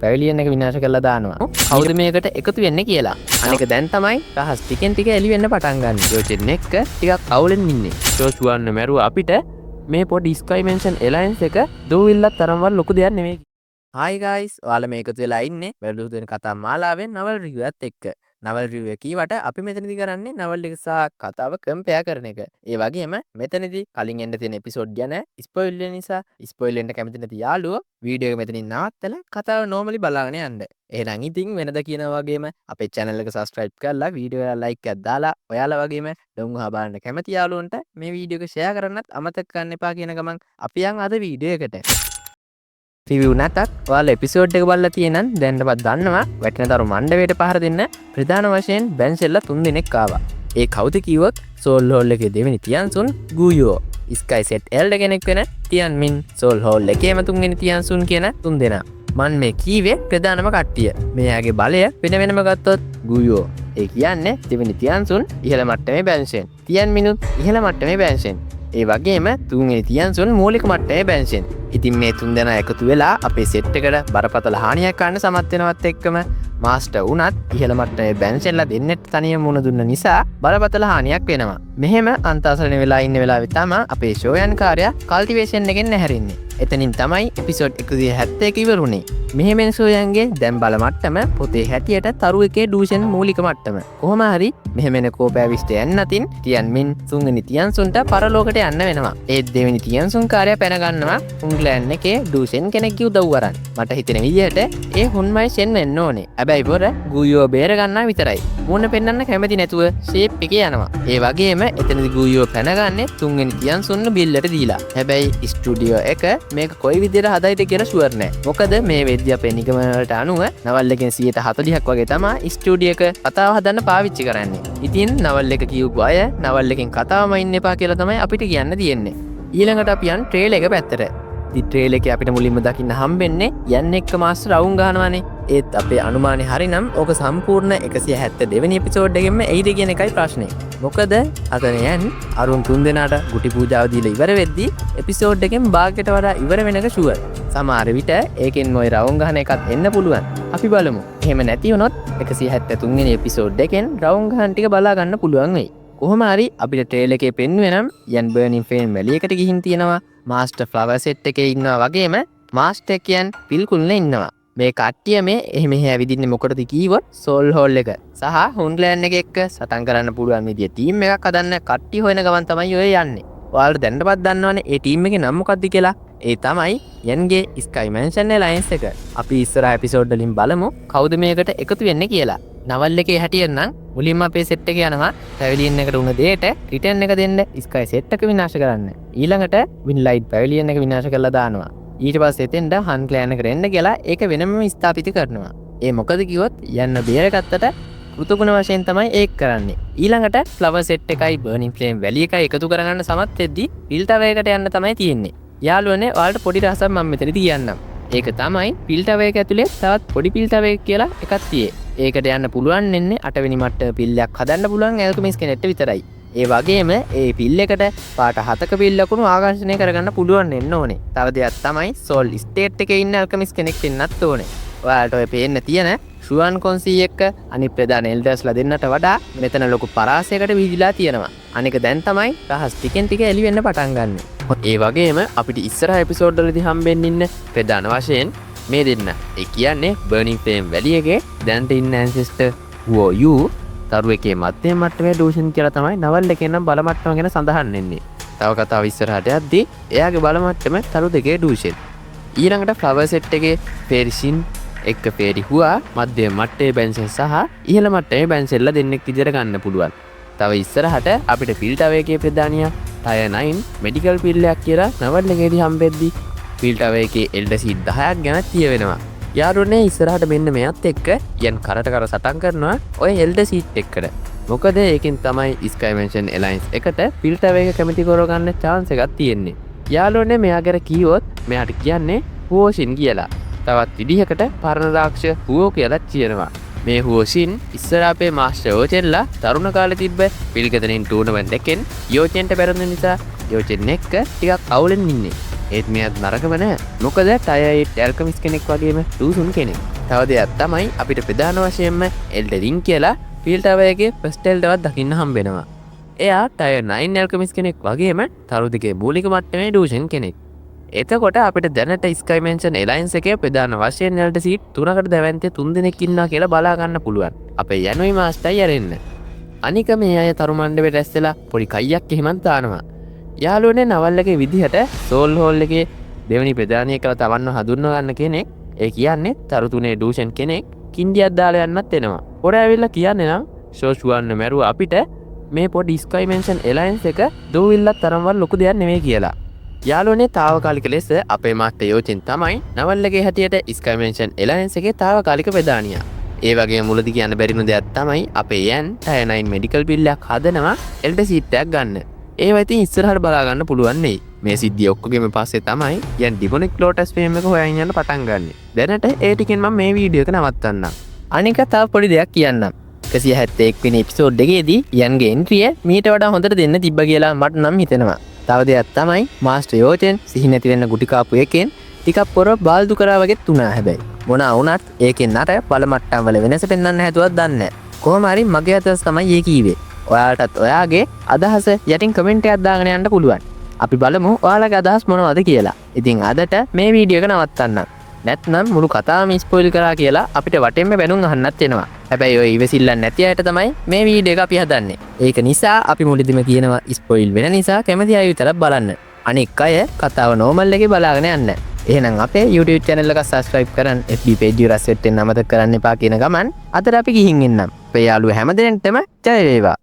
පැවිලියන් එක විනාශ කරලා දානවා. කවුද මේකට එකතු වෙන්නේ කියලා. අනික දැන් තමයි රහස් ටිකෙන් ටික එළි වෙන්න පටන් ගන්න. යෝචෙන් එක්ක ටිකක් අවුලෙන් ඉන්නේ. ජෝෂුවන් මැරුව අපිට මේ පොඩි ස්කයි මෙන්ෂන් එලයන්ස් එක දූවිල්ලක් තරම්වත් ලොකු දෙයක් නෙමෙයි. Hi guys, ඔයාලා මේකතු වෙලා ඉන්නේ වැරදුදු දෙන කතා මාලාවෙන් නවල් රිවිව් එකත් එක්ක. නවල් රිවිව් එක කීවට අපි මෙතනදී කරන්නේ නවල් එක සහ කතාව කම්පෙයාර් කරන එක. ඒ වගේම මෙතනදී කලින් එන්න තියෙන එපිසෝඩ් ගැන ස්පොයිල් වෙන නිසා ස්පොයිල් වෙන්න කැමති නැති යාළුවෝ වීඩියෝ එක මෙතනින් නවත්තලා කතාව නෝමලි බලාගෙන යන්න. එහෙනම් ඉතින් වෙනද කියනා වගේම අපේ channel එක subscribe කරලා වීඩියෝ එක like එකක් දාලා ඔයාලා වගේම ඩොංගුහා බලන්න කැමති යාළුවන්ට මේ වීඩියෝ එක share කරන්නත් අමතක කරන්න එපා කියන ගමන් අපි යන් අද වීඩියෝ එකට. රිවිව් නැතත් ඔයාලා එපිසෝඩ් එක බලලා තියෙනන් දැන්නවත් දන්නවා වැටෙන දරු මණ්ඩවයට පහර දෙන්න ප්‍රධාන වශයෙන් බැන්සෙල්ලා 3 දෙනෙක් ආවා. ඒ කවුද කිව්වොත් සෝල් හෝල් එකේ දෙවෙනි තියන්සුන් ගූයෝ, ස්කයි සෙට් එල්ඩ කෙනෙක් වෙන තියන් මින්, සෝල් හෝල් එකේම 3 වෙනි තියන්සුන් කියන 3 දෙනා. මන් මේ කීවේ ප්‍රධානම කට්ටිය. මෙයාගේ බලය වෙන වෙනම ගත්තොත් ගූයෝ. ඒ කියන්නේ දෙවෙනි තියන්සුන් ඉහළ මට්ටමේ බැන්සෙන්. තියන් මිනුත් ඉහළ මට්ටමේ බැන්සෙන්. ඒ වගේම 3 වෙනි තියන්සුන් මූලික මට්ටමේ බැන්සෙන්. ඉතින් මේ 3 දෙනා එකතු වෙලා අපේ සෙට් එකට බරපතල හානියක් කරන්න සමත් වෙනවත් එක්කම මාස්ටර් වුණත් ඉහළ මට්ටමේ බැන්සෙන්ලා දෙන්නෙත් තනියම මුණ දුන්න නිසා බරපතල හානියක් වෙනවා. මෙහෙම අන්තාසරණ වෙලා ඉන්න වෙලාවේ තමයි අපේ ෂෝයන් කාර්යය කල්ටිවේෂන් එකෙන් නැහැරින්නේ. එතනින් තමයි එපිසෝඩ් 171 ඉවරුනේ. මෙහෙමෙන් සෝයන්ගේ දැන් බල මට්ටම පොතේ හැටියට තරු එකේ ඩූෂන් මූලික මට්ටම. කොහොම හරි මෙහෙමෙන කෝපෑවිස්ට යන්නතින් තියන් මින් 3 වෙනි තියන්සුන්ට පරලෝකට යන්න වෙනවා. ඒත් දෙවෙනි තියන්සුන් කාර්යය පැන ගන්නවා උන්ග්ලෑන්ඩ් එකේ ඩූෂන් කෙනෙක්ගේ උදව් අරන්. මට හිතෙන විදිහට ඒ හුන්මයි ෂෙන් වෙන්න ඕනේ. හැබැයි බොර ගූයෝ බේර ගන්නා විතරයි. මුණ පෙන්නන්න කැමති නැතුව ෂේප් එකේ යනවා. ඒ වගේම එතනදි ගූයෝ පැනගන්නේ 3 වෙනි තියන්සුන් බිල්ලට දීලා. හැබැයි ස්ටුඩියෝ එක මේක කොයි විදිහට හදයිද කියලා ෂුවර් නෑ. මොකද මේ වෙද්දී අපේ නිගමන වලට අනුව නවල් එකෙන් 140ක් වගේ තමයි ස්ටුඩියෝ එක කතාව හදන්න පාවිච්චි කරන්නේ. ඉතින් නවල් එක කියපු අය නවල් එකෙන් කතාවම ඉන්න එපා කියලා තමයි අපිට කියන්න තියෙන්නේ. ඊළඟට අපි යන් ට්‍රේලර් එක පැත්තට. ඉතින් ට්‍රේලර් එකේ අපිට මුලින්ම දකින්න හම්බෙන්නේ යන්නේ එක්ක මාස්ටර් රවුම් ගහනවානේ. ඒත් අපේ අනුමානේ හරිනම් ඕක සම්පූර්ණ 172 වෙනි එපිසෝඩ් එකෙන්ම එයිද කියන එකයි ප්‍රශ්නේ. මොකද අතන යන් අරුන් 3 දෙනාට ගුටි පූජාව දීලා ඉවර වෙද්දී එපිසෝඩ් එකෙන් භාගයට වඩා ඉවර වෙන එක ෂුවර්. සමහර විට ඒකෙන් මොයි රවුම් ගහන එකත් එන්න පුළුවන්. අපි බලමු. එහෙම නැති වුණොත් 173 වෙනි එපිසෝඩ් එකෙන් රවුම් ගහන ටික බලා ගන්න පුළුවන් වෙයි. කොහොම හරි අපිට ට්‍රේලර් එකේ පෙන්වුවේ නම් යන් බර්නින් ෆේම් වැලියකට ගිහින් තියෙනවා. මාස්ටර් ෆ්ලවර් සෙට් එකේ ඉන්නවා වගේම මාස්ටර් කියන් පිල්කුල්නේ ඉන්නවා. මේ කට්ටිය මේ එහෙම ඇවිදින්නේ මොකටද කීවොත් සෝල් හෝල් එක සහ හුන්ග්ලෑන්ඩ් එක එක්ක සටන් කරන්න පුළුවන් විදිය ටීම් එකක් හදන්න කට්ටිය හොයන ගමන් තමයි ඔය යන්නේ. ඔයාලට දැනටවත් දන්නවනේ ඒ ටීම් එකේ නම මොකක්ද කියලා. ඒ තමයි යන්ගේ ස්කයි මෙන්ෂන් එලයන්ස් එක. අපි ඉස්සරහ එපිසෝඩ් වලින් බලමු කවුද මේකට එකතු වෙන්නේ කියලා. නවල් එකේ හැටියෙන් නම් මුලින්ම අපේ සෙට් එක යනවා පැවිලියන් එකට උන දෙයට රිටර්න් එක දෙන්න ස්කයි සෙට් එක විනාශ කරන්න. ඊළඟට වින්ලයිට් පැවිලියන් එක විනාශ කරලා දානවා. ඊට පස්සේ එතෙන්ට හන්් ක්ලෑන් එකට එන්න කියලා ඒක වෙනම ස්ථාපිත කරනවා. ඒ මොකද කිව්වොත් යන්න බේරගත්තට කෘතගුණ වශයෙන් තමයි ඒක කරන්නේ. ඊළඟට ෆ්ලවර් සෙට් එකයි බර්නින් ෆ්ලේම් වැලි එකයි එකතු කරගන්න සමත් වෙද්දී පිල්ටවර් එකට යන්න තමයි තියෙන්නේ. යාළුවනේ ඔයාලට පොඩි රහසක් මම මෙතනදී කියන්නම්. ඒක තමයි පිල්ටවර් එක ඇතුලේ තවත් පොඩි පිල්ටවර් එක කියලා එකක් තියෙන්නේ. ඒකට යන්න පුළුවන් වෙන්නේ 8 වෙනි මට්ටමේ පිල්ලයක් හදන්න පුළුවන් ඇල්කමිස් කෙනෙක්ට විතරයි. ඒ වගේම ඒ පිල් එකට පාට 7ක පිල් ලකුණු ආකර්ෂණය කරගන්න පුළුවන් වෙන්න ඕනේ. තව දෙයක් තමයි සෝල් ස්ටේට් එකේ ඉන්න ඇල්කමිස් කෙනෙක් වෙන්නත් ඕනේ. ඔයාලට ඔය පේන්න තියෙන ෂුවන් කොන්සී එක්ක අනිත් ප්‍රධාන එල්ඩර්ස්ලා දෙන්නට වඩා මෙතන ලොකු පරාසයකට විහිදලා තියෙනවා. අනික දැන් තමයි රහස් ටිකෙන් ටික එළි වෙන්න පටන් ගන්න. ඒ වගේම අපිට ඉස්සරහ එපිසෝඩ් වලදී හම්බෙන්න ඉන්න ප්‍රධාන වශයෙන් මේ දෙන්න. ඒ කියන්නේ බර්නින් ෆ්ලේම් වැලි එකේ දැන්ට ඉන්න ඇන්සෙස්ටර් වෝ යූ තරු එකේ මධ්‍යම මට්ටමේ ඩූෂන් කියලා තමයි නවල් එකේ නම් බල මට්ටම ගැන සඳහන් වෙන්නේ. තව කතාව ඉස්සරහට යද්දී එයාගේ බල මට්ටම තරු දෙකේ ඩූෂන්. ඊළඟට ෆ්ලවර් සෙට් එකේ ෆෙරිසින් එක්ක ෆේරි හුවා මධ්‍යම මට්ටමේ බැන්සෙන් සහ ඉහළ මට්ටමේ බැන්සෙල්ලා දෙන්නෙක් විදිහට ගන්න පුළුවන්. තව ඉස්සරහට අපිට ෆිල්ටවර් එකේ ප්‍රධානියා ටයර් 9 මෙඩිකල් පිල්ලයක් කියලා නවල් එකේදී හම්බෙද්දී ෆිල්ටවර් එකේ එල්ඩසීට් 10ක් ගැන කියවෙනවා. යාළුවනේ ඉස්සරහට මෙන්න මෙයත් එක්ක යන් කරට කර සටන් කරනවා ඔය එල්ඩ සීට් එක්කට. මොකද ඒකෙන් තමයි ස්කයි මෙන්ෂන් එලයන්ස් එකට ෆිල්ටවර් එක කැමති කරගන්න chance එකක් තියෙන්නේ. යාළුවනේ මෙයා ගැන කිව්වොත් මෙයාට කියන්නේ හුවෝෂින් කියලා. තවත් විදිහකට පරණ දාක්ෂ හුවෝ කියලා කියනවා. මේ හුවෝෂින් ඉස්සර අපේ මාස්ටර් යෝචෙන්ලා තරුණ කාලේ තිබ්බ පිල්ගතනින් ටූර්නමන්ට් එකෙන් යෝචෙන්ට බැරෙන නිසා යෝචෙන් එක්ක ටිකක් අවුලෙන් ඉන්නේ. ඒත් මෙයත් නරකම නෑ. මොකද ටයර් ඇල්කමිස් කෙනෙක් වගේම ටූසුන් කෙනෙක්. තව දෙයක් තමයි අපිට ප්‍රධාන වශයෙන්ම එල්ඩ රින් කියලා ෆීල්ඩ් අවයගේ ෆස්ට් එල්ඩවත් දකින්න හම්බෙනවා. එයා ටයර් 9 ඇල්කමිස් කෙනෙක් වගේම තරු දෙකේ මූලික මට්ටමේ ඩූෂන් කෙනෙක්. එතකොට අපිට දැනට ස්කයිමෙන්ෂන් එලයින්ස් එකේ ප්‍රධාන වශයෙන් එල්ඩ සීට් 3කට දැවැන්තේ 3 දෙනෙක් ඉන්නවා කියලා බලා ගන්න පුළුවන්. අපේ යනුයි මාස්ටර්යි යරෙන්න. අනික මේ අය තරු මණ්ඩපෙට රැස්සලා පොඩි කයියක් එහෙමත් දානවා. යාළුවනේ නවල්ලගේ විදිහට සෝල් හෝල් එකේ දෙවනි ප්‍රධානිය කියලා තවන්න හඳුන්වා ගන්න කෙනෙක්. ඒ කියන්නේ තරු තුනේ ඩූෂන් කෙනෙක් කින්ඩියක් දාලා යන්නත් එනවා. පොර ඇවිල්ලා කියන්නේ නම් ෂෝෂුවන්න මැරුව අපිට මේ පොඩි ස්කයිමෙන්ෂන් එලයින්ස් එක දූවිල්ලත් තරම්වත් ලොකු දෙයක් නෙවෙයි කියලා. යාළුවනේ තාවකාලික ලෙස අපේ මාස්ටර් යෝචෙන් තමයි නවල්ලගේ හැටියට ස්කයිමෙන්ෂන් එලයින්ස් එකේ තාවකාලික ප්‍රධානියා. ඒ වගේ මුලදි කියන්න බැරිනු දෙයක් තමයි අපේ යන් ටයර් 9 මෙඩිකල් බිල් එකක් හදනවා එල්ඩ සීට් එකක් ගන්න. ඒවා ඉතින් ඉස්සරහට බලා ගන්න පුළුවන් නෙයි. මේ සිද්ධිය ඔක්කොගෙම පස්සේ තමයි යන් ඩිබොනික් ලෝටස් ෆේම් එක හොයන් යන්න පටන් ගන්න. දැනට ඒ ටිකෙන් මම මේ වීඩියෝ එක නවත්තන්නම්. අනික තව පොඩි දෙයක් කියන්නම්. 171 වෙනි එපිසෝඩ් එකේදී යන්ගේ එන්ට්‍රිය මීට වඩා හොඳට දෙන්න තිබ්බ කියලා මට නම් හිතෙනවා. තව දෙයක් තමයි මාස්ටර් යෝචෙන් සිහි නැති වෙන්න ගුටි කාපු එකෙන් ටිකක් පොර බාල්දු කරා වගේ තුනා හැබැයි. මොනා වුණත් ඒකෙන් නට බල මට්ටම් වල වෙනස පෙන්වන්න හැදුවත් දන්නේ නැහැ. කොහොම හරි මගේ අදහස තමයි ඒ කීවේ. ඔයාලටත් ඔයාගේ අදහස යටින් කමෙන්ට් එකක් දාගෙන යන්න පුළුවන්. අපි බලමු ඔයාලගේ අදහස් මොනවද කියලා. ඉතින් අදට මේ වීඩියෝ එක නවත්තන්නම්. නැත්නම් මුළු කතාවම ස්පොයිල් කරා කියලා අපිට වටෙන්ම බැනුම් අහන්නත් වෙනවා. හැබැයි ඔය ඉවසිල්ලක් නැති අයට තමයි මේ වීඩියෝ එක අපි හදන්නේ. ඒක නිසා අපි මුලදීම කියනවා ස්පොයිල් වෙන නිසා කැමති අය විතරක් බලන්න. අනික් අය කතාව නෝමල් එකේ බලාගෙන යන්න. එහෙනම් අපේ YouTube channel එක subscribe කරන් FB page එක රැස් වෙන්න අමතක කරන්න එපා කියන ගමන් අදට අපි ගිහින් එන්නම්. අපේ යාළුවෝ හැමදෙනාටම ජය වේවා.